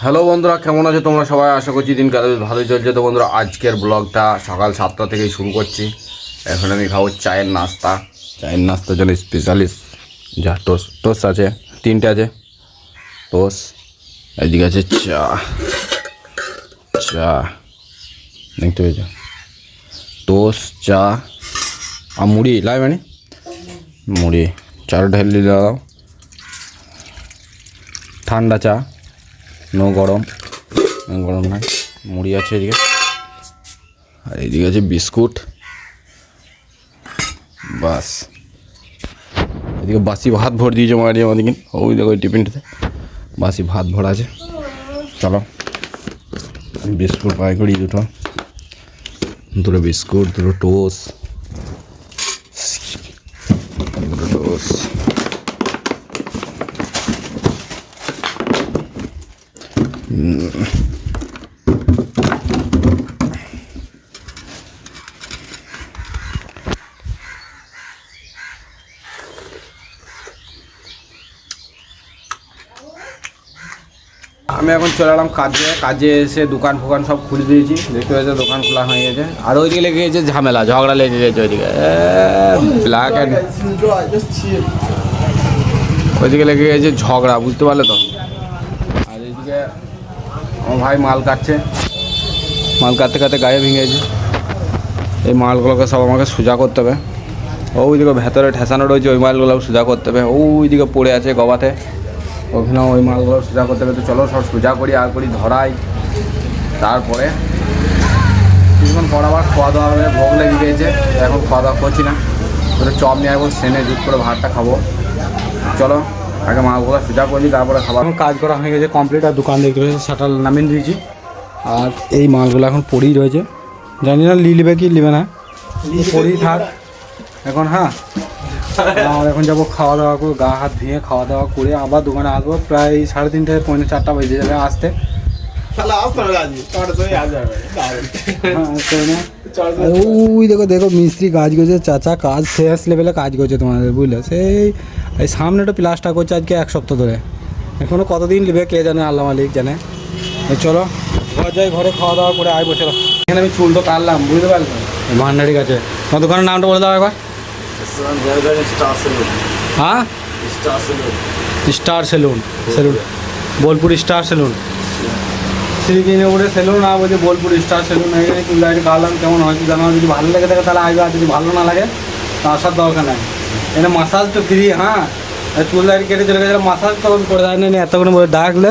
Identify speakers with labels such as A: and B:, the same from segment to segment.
A: Hello বন্ধুরা, কেমন আছো তোমরা সবাই? আশা করছি দিনকাল ভালোই চলছে। তো বন্ধুরা, আজকের ব্লগটা সকাল 7টা থেকেই শুরু করছি। এখন আমি খাবো চায়ের নাস্তা। চায়ের নাস্তার জন্য স্পেশালিস্ট যা টোস্ট টোস্ট আছে, 3টে আছে টোস্ট। এদিকে আছে চা চা দেখতে পেয়েছ, টোস্ট চা আর মুড়ি লাই মানে মুড়ি চাটা ঢেলে দাও। ঠান্ডা চা, নো গরম, গরম নাই। মুড়ি আছে এদিকে, আর এদিকে আছে বিস্কুট। বাস, এদিকে বাসি ভাত ভর দিয়েছে মারি আমাদেরকে। ওই দেখো ওই টিফিনটাতে বাসি ভাত ভরা আছে। চলো বিস্কুট পাই করি, দুটো বিস্কুট, দুটো টোস্ট, আমি এখন চলে এলাম কাজে এসে দোকান ফোকান সব খুলে দিয়েছি। দেখতে পাচ্ছি দোকান খোলা হয়ে গেছে। আর ওইদিকে লেগে গেছে ঝামেলা, ঝগড়া লেগে গেছে ওইদিকে। ব্ল্যাক অ্যান্ড ওইদিকে লেগে গেছে ঝগড়া, বুঝতে পারলে তো। আর এইদিকে আমার ভাই মাল কাটছে, মাল কাটতে কাটতে গায়ে ভেঙে গেছে। এই মালগুলোকে সব আমাকে সোজা করতে হবে। ওইদিকে ভেতরে ঠেসানো রয়েছে, ওই মালগুলো সোজা করতে হবে। ওইদিকে পড়ে আছে গবাতে, ওখানে ওই মালগুলো সোজা করতে হবে। তো চলো সব সোজা করি আর করি ধরাই। তারপরে কিছুক্ষণ পর আবার খাওয়া দাওয়া হবে। ভোগ লেগে গিয়েছে, এখন খাওয়া দাওয়া করছি না। ওটা চপ নিয়ে আসবো, সেনে জুত করে ভাতটা খাবো। চলো আগে মালগুলো সোজা করি, তারপরে খাবার। এখন কাজ করা হয়ে গেছে কমপ্লিট। আর দোকান দেখতে পেয়েছি শাটার নামিয়ে দিয়েছি। আর এই মালগুলো এখন পড়েই রয়েছে, জানি না নিবে কি নিবে না, পড়েই থাক এখন। হ্যাঁ, আর এখন যাবো খাওয়া দাওয়া করে, গা হাত ধুয়ে খাওয়া দাওয়া করে আবার দোকানে আসবো। প্রায় 3:30 পৌনে 4টা বেজে যাবে আসতে। ওই দেখো দেখো মিস্ত্রি কাজ করছে, চাচা কাজ শেষ লেভেলে কাজ করছে তোমাদের, বুঝলে। সেই এই সামনে একটা প্লাস্টার করছে আজকে 1 সপ্তাহ ধরে। এখনও কতদিন নেবে কে জানে, আল্লাহ মালিক জানে। চলো ঘর যাই, ঘরে খাওয়া দাওয়া করে আসবো। চলো, এখানে আমি চুল তো কাটলাম, বুঝতে পারলাম ভান্ডারি কাছে। তোমার দোকানের নামটা বলে দাও একবার। हाँ star saloon, Bolpur star saloon, শ্রীকিনগরে সেলুন। আর বলছে বোলপুর স্টার সেলুন। এখানে চুল দাড়ি কাটলাম, কেমন হয় জানো। যদি ভালো লেগে থাকে তাহলে আসবে, আর যদি ভালো না লাগে তা আসার দরকার নাই। এখানে মাসাজ তো ফ্রি। হ্যাঁ, চুল দাড়ি কেটে চলে গেছে, মাসাজ তখন করে দেয় না। এতক্ষণ বলে ডাকলে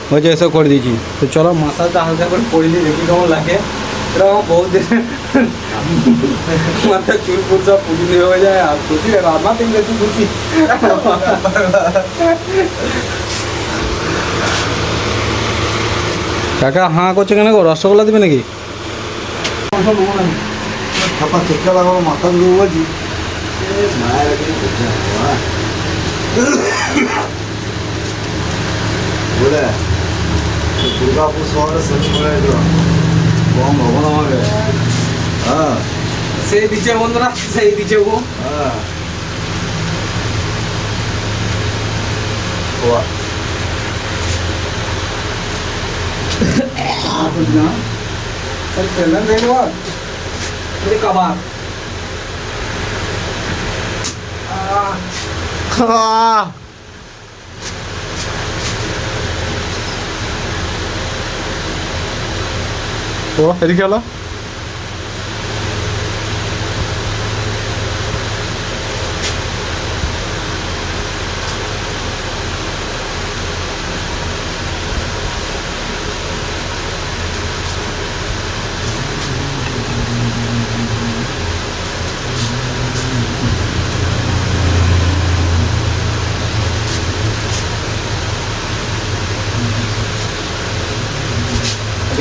A: বলছে এসব করে দিয়েছি। তো চলো মাসাজটা হালকা করে করে দিই, দেখি কেমন লাগে। এটা আমার বহুত দিন মাথায় চুল ফুল সব পুজো হয়ে যায়। আর খুশি আমার থেকে বেশি খুশি। কাকা হাঁ করছে কেন গো? রসগোল্লা দেবে নাকি?
B: মাথা বলছি বলে দুর্গাপুর শহরে সেলুন করে কম ভবন আমাকে। হ্যাঁ,
A: সেই দিচ্ছে বন্ধুরা, সেই দিচ্ছে গো।
B: হ্যাঁ
A: কাবাব
B: ও এদিকে হলো।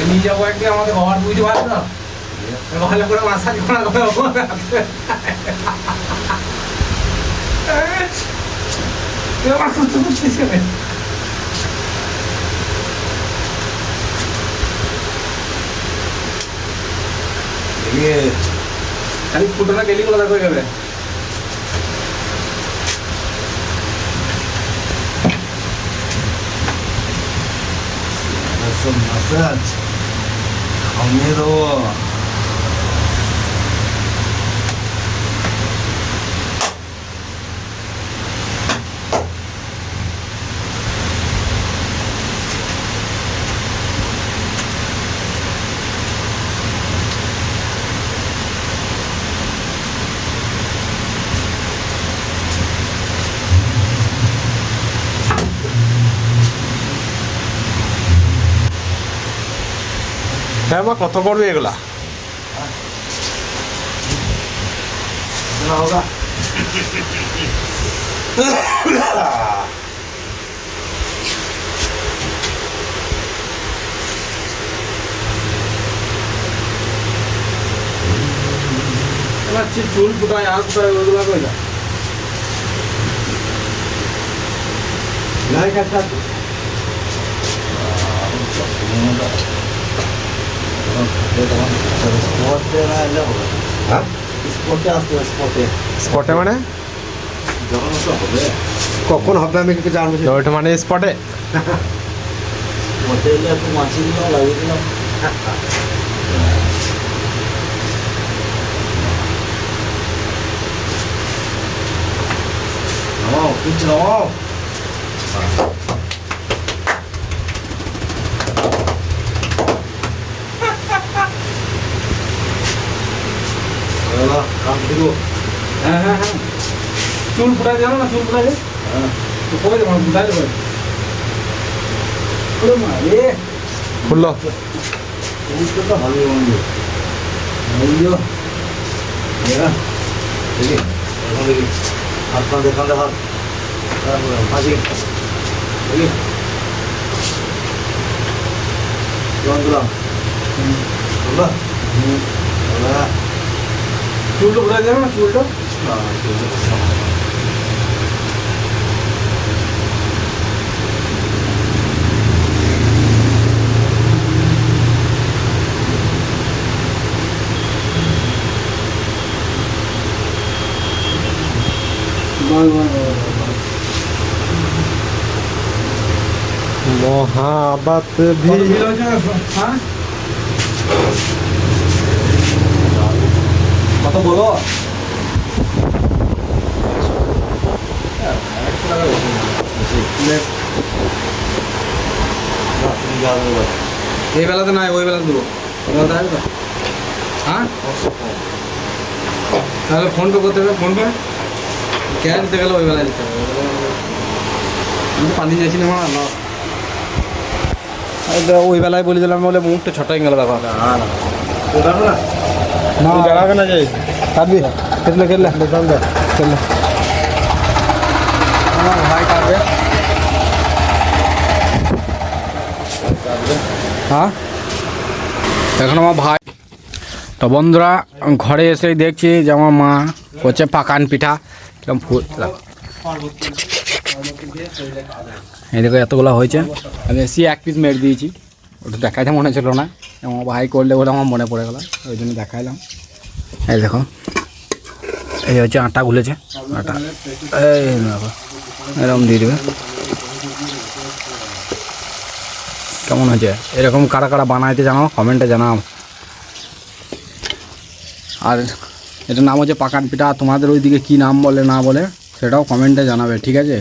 A: নিয়ে যাবো একদিন আমাদের ঘর, বুঝতে পারছো না। ভালো করে মাসাজ করা খালি ফুটোনা গেলি গুলো দেখো যাবে।
B: সব ম্যাসাজ খামিয়ে দেবো।
C: হ্যাঁ মা, কত করবে এগুলা?
B: না হোগা
A: চুল ফুটায় আর ফুটায় ওইগুলো কই না
B: নাই কাটা স্পটে না এলে হবে।
C: হ্যাঁ,
B: স্পটে আসতে হবে, স্পটে
C: স্পটে মানে?
B: যখন তো হবে
C: কখন হবে আমি কিছু জানবো? ওইটা মানে স্পটে?
B: স্পটে এলে একটু মাছি দিলাম, লাগিয়ে দিলাম। নামাও, কিছু নামাও। কাম দিল।
A: হ্যাঁ হ্যাঁ হ্যাঁ চুল ফুটায় জানো না, চুল ফুটায়
B: হ্যাঁ
A: তো কই দেবো ফুটাই দেবো ওরে মা রে
C: খুললো?
B: তো ভালো বন্ধু। বন্ধু দেখি এখন দেখি হাত পা দেখালে হাত ফাঁসি দেখি জল দিলাম বললো
A: চুলটা ফুটায় জানো না, চুলটা
C: মহাবাত ভি
A: কত বিল হয়েছে হ্যাঁ
B: কত বলো
A: এই বেলাতে নাই, ওই বেলাতে দেবো। ওই বেলাতে আসবে তো? হ্যাঁ তাহলে ফোন পে করতে হবে, ফোন পে ক্যাশ দিতে গেলে ওই বেলায় দিতে হবে। আমি তো পানি যাচ্ছি না আমার না ওই বেলায় বলে দিলাম বলে মুখটা ছোট হয়ে গেল ব্যাপার।
C: না জায়গা কেন যাই কাটবি?
A: খেললে খেললে খেললে আমার ভাই কাটবে। হ্যাঁ এখন আমার ভাই। তো বন্ধুরা ঘরে এসেই দেখছি যে আমার মা করছে পাকান পিঠা কিরকম ফুল। এই দেখো এতগুলো হয়েছে, আমি এসে এক পিস মেরে দিয়েছি। ওটা দেখাইতে মনে ছিল না, আমার ভাই করলে বলে আমার মনে পড়ে গেল, ওই জন্য দেখাইলাম। এই দেখো এই হচ্ছে আটা গুলেছে, আটা এই দেখো এরকম দিয়ে দেবে। কেমন হয়েছে? এরকম কারা কারা বানাইতে জানাও, কমেন্টে জানাও। আর এটার নাম হচ্ছে পাকান পিঠা। তোমাদের ওইদিকে কী নাম বলে না বলে সেটাও কমেন্টে জানাবে, ঠিক আছে?